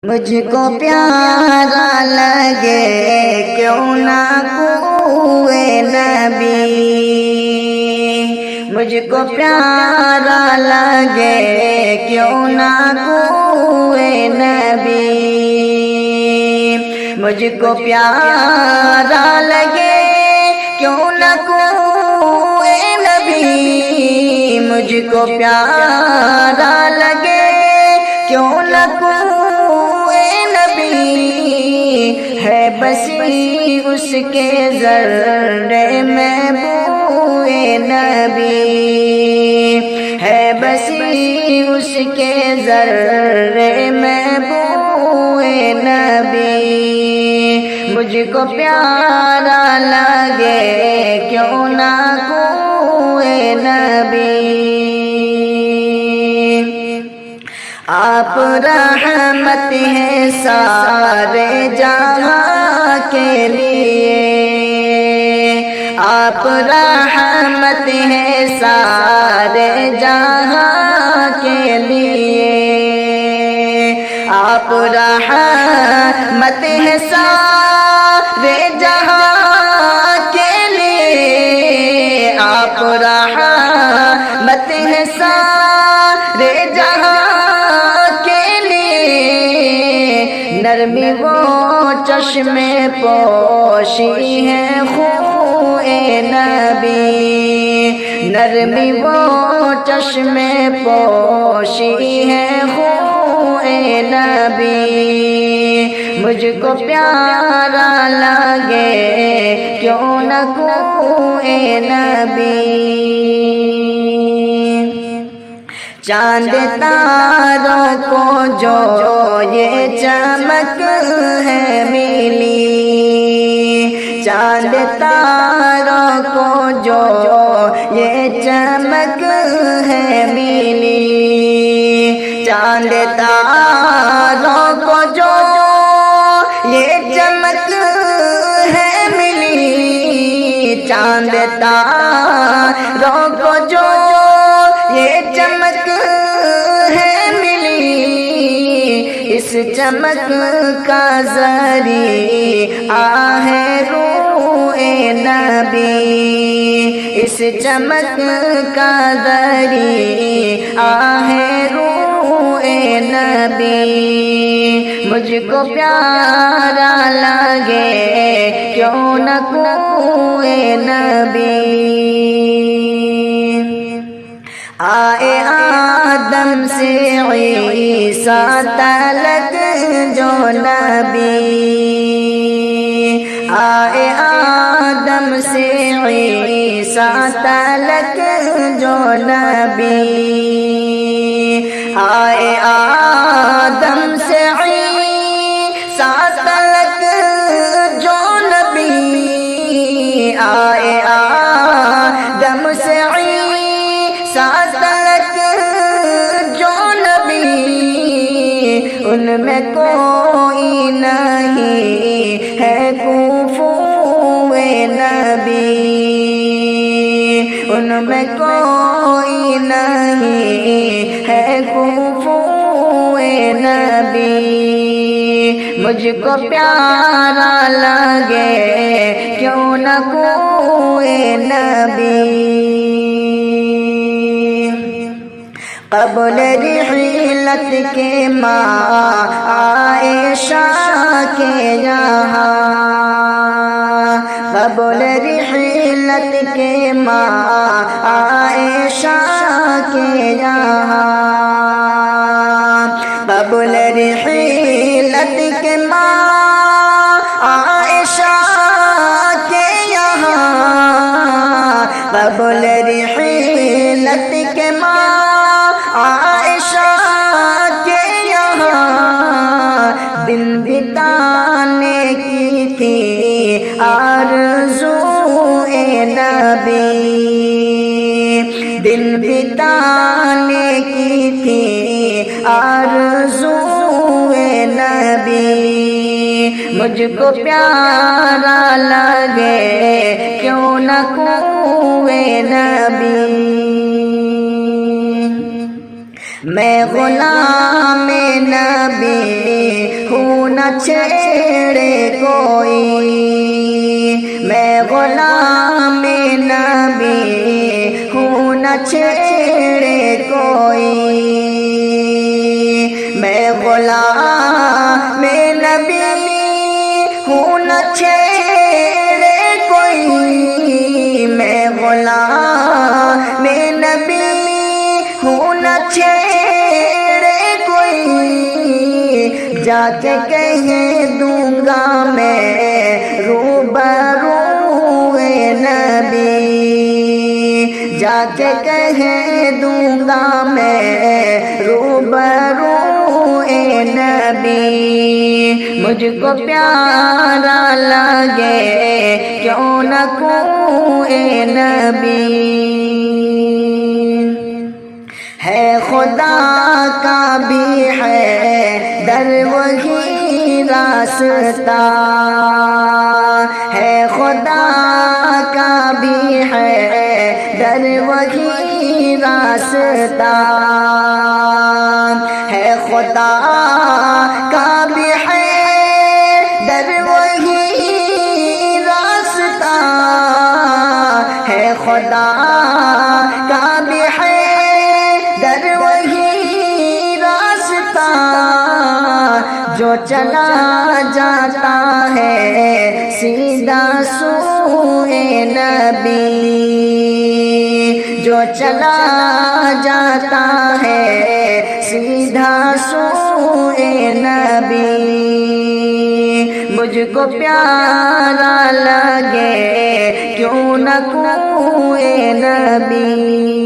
مجھ کو پیارا لگے کیوں نہ کوئے نبی، مجھ کو پیارا لگے کیوں نہ کوئے نبی، مجھ کو پیارا لگے کیوں نہ کوئے نبی، مجھ کو پیارا لگے کیوں نہ کوئے نبی، ہے بسی اس کے ذرے میں بوئے نبی، ہے بسی اس کے ذرے میں بوئے نبی، مجھ کو پیارا لگے کیوں نہ کوئے نبی، آپ رحمت ہیں سارے جہاں کے لیے، آپ رحمت ہیں سارے جہاں کے لیے، آپ رحمت ہیں سارے جہاں کے لیے، آپ رحمت ہیں سارے جہاں نرمی وہ چشم پوشی ہے خوئے نبی، نرمی وہ چشم پوشی ہے خوئے نبی، مجھ کو پیارا لگے کیوں نہ کوئے نبی، چاند تاروں کو جو یہ چمک ہے ملی، چاند تاروں کو جو یہ چمک ہے ملی، چاند تاروں کو جو یہ چمک ہے ملی، چاند تاروں کو جو یہ چمک ہے ملی، اس چمک کا ذریعہ ہے روئے نبی، اس چمک کا ذریعہ ہے روئے نبی، مجھ کو پیارا لگے کیوں نہ کوئے نبی، آئے آدم سے عیسیٰ تلک جو نبی، آئے آدم سے عیسیٰ تلک جو نبی، آئے آدم سے عیسیٰ تلک جو نبی، آئے آدم سے تلک جو نبی، ان میں کوئی نہیں ہے کوفوئے نبی، ان میں کوئی نہیں ہے کوفوئے نبی، مجھ کو پیارا لگے کیوں نہ کوئے نبی، قبل رحلت کے ماں عائشہ کے یہاں، قبل رحلت کے ماں عائشہ کے یہاں، قبل رحلت کے ماں عائشہ کے یہاں، قبل رحلت کے ماں عائشہ کے یہاں، دن بتانے کی تھی آرزوئے نبی، دن بتانے کی تھی آرزوئے نبی، مجھ کو پیارا لگے کیوں نہ کوئے نبی، میں غلام نبی ہوں نہ چھیڑے کوئی، میں غلام نبی ہوں نہ چھیڑے کوئی، میں غلام نبی ہوں نہ چھیڑے کوئی، میں غلام نبی ہوں نہ چھیڑے کوئی، جا کے کہہ دوں گا میں روبرو نبی، جا کے کہہ دوں گا میں روبرو نبی، مجھ کو پیارا لگے کیوں نہ کوئی نبی، ہے خدا کا بھی ہے در وہی راستہ، ہے خدا کا بھی ہے در وہی راستہ، ہے خدا کا بھی ہے در وہی راستہ، ہے خدا کا بھی ہے در وہی راستہ، جو چلا جاتا ہے سیدھا سوئے نبی، جو چلا جاتا ہے سیدھا سوئے نبی، مجھ کو پیارا لگے کیوں نہ کوئی نبی۔